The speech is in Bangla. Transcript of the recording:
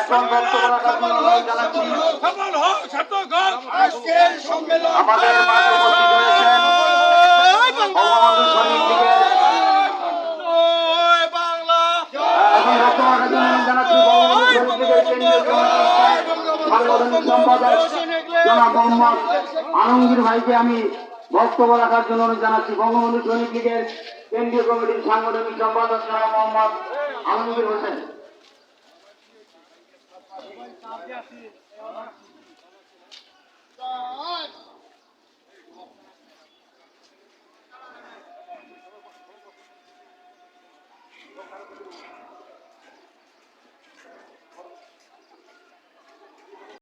এখন বক্তব্য রাখার জন্য অনুরোধ জানাচ্ছি আমাদের মাঝে উপস্থিত হয়েছেন বঙ্গবন্ধু সৈনিক লীগের এখন বক্তব্য রাখার জন্য অনুরোধ জানাচ্ছি বঙ্গবন্ধু সৈনিক লীগের কেন্দ্রীয় কমিটির সাংগঠনিক সম্পাদক জনাব মোহাম্মদ আলমগীর ভাইকে আমি বক্তব্য রাখার জন্য অনুরোধ জানাচ্ছি। বঙ্গবন্ধু সৈনিক লীগের কেন্দ্রীয় কমিটির সাংগঠনিক সম্পাদক জনাব মোহাম্মদ আলমগীর হোসেন।